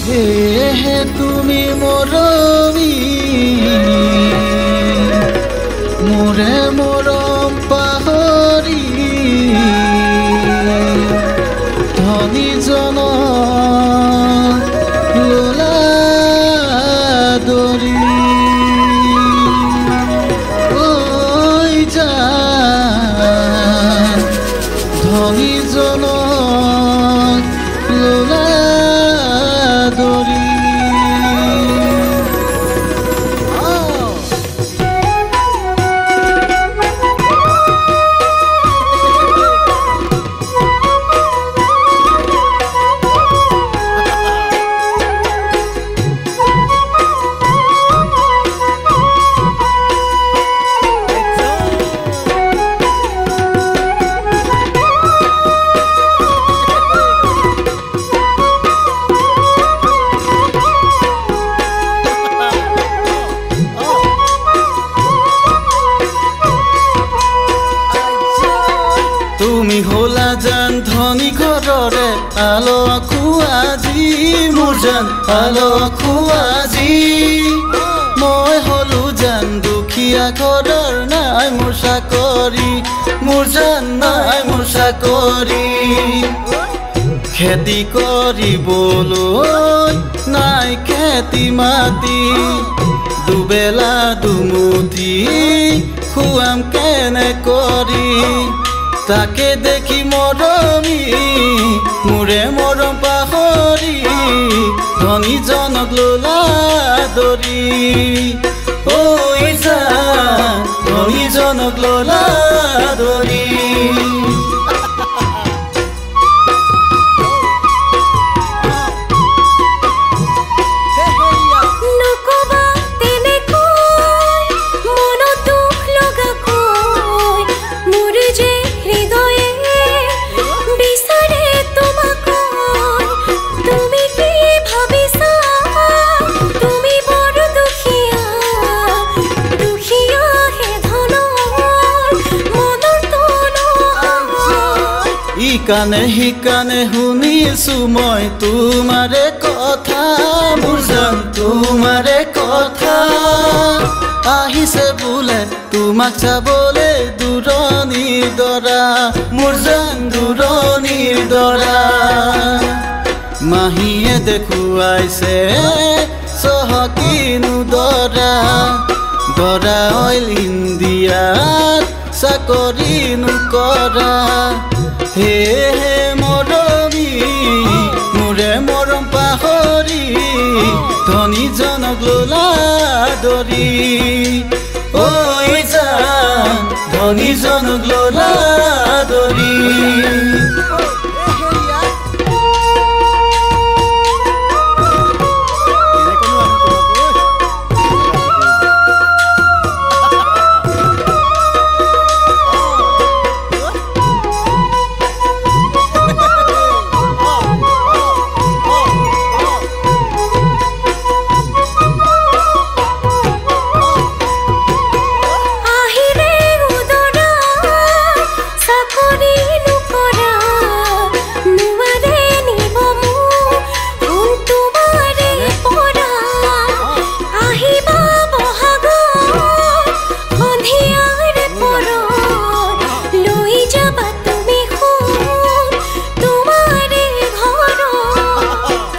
সেয়েহে তুমি মৰমী মোৰে মৰম পাহৰি ধনীজনক ললা দৰি ঐ জান ধনীজনক ললা দৰি তুমি হলা জান ধনী ঘৰৰে আলো খুৱাজি মোৰ জান আলো খুৱাজি মই হলো জান দুখীয়া ঘৰৰ নাই মোৰ চাকৰি মোৰ জান নাই মোৰ চাকৰি খেতি কৰিবলৈ নাই খেতি মাটি দুবেলা দুমুঠি খুৱাম কেনে কৰি তাকে দেখি মৰমী মোৰে মৰম পাহৰি ধনীজনক ললা দৰি ঐ জান ধনীজনক ললা দৰি কানে হিকানে শুনিছো মই তোমাৰে কথা মোৰ জান তোমাৰে কথা আহিছে বোলে তোমাক চাবলে দূৰণিৰ দৰা মোৰ জান দূৰণিৰ দৰা মাহীয়ে দেখুৱাইছে চহকিনো দৰা দৰা অইল ইণ্ডিয়াত চাকৰি নকৰা হেহে মৰমী মোৰে মৰম পাহৰি ধনীজনক ললা দৰি ঐ জান ধনীজনক ললা দৰি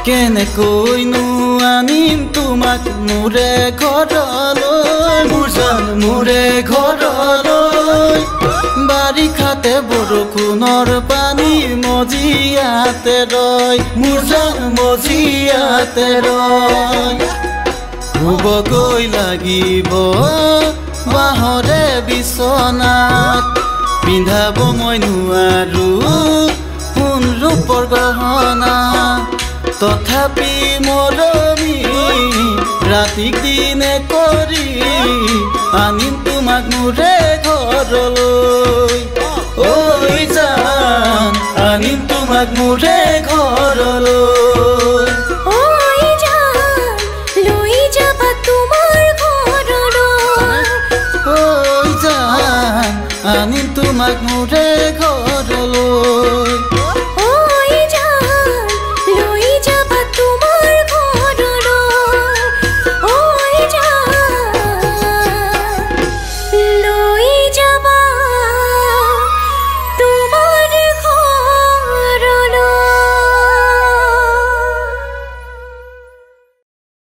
কেনেকৈনো আনিম তোমাক মোৰে ঘৰলৈ মোৰ জান মোৰে ঘৰলৈ বাৰিষাতে বৰষুণৰ পানী মজিয়াতে ৰয় মোৰ জান মজিয়াতে ৰয় শুবকৈ লাগিব বাঁহৰে বিচনাত পিন্ধাব মই নোৱাৰো সোণ ৰূপৰ গহনা তথাপি মৰমী ৰাতিক দিনে কৰি আনিম তোমাক মোৰে ঘৰলৈ ঐ জান আনিম তোমাক মোৰে ঘৰ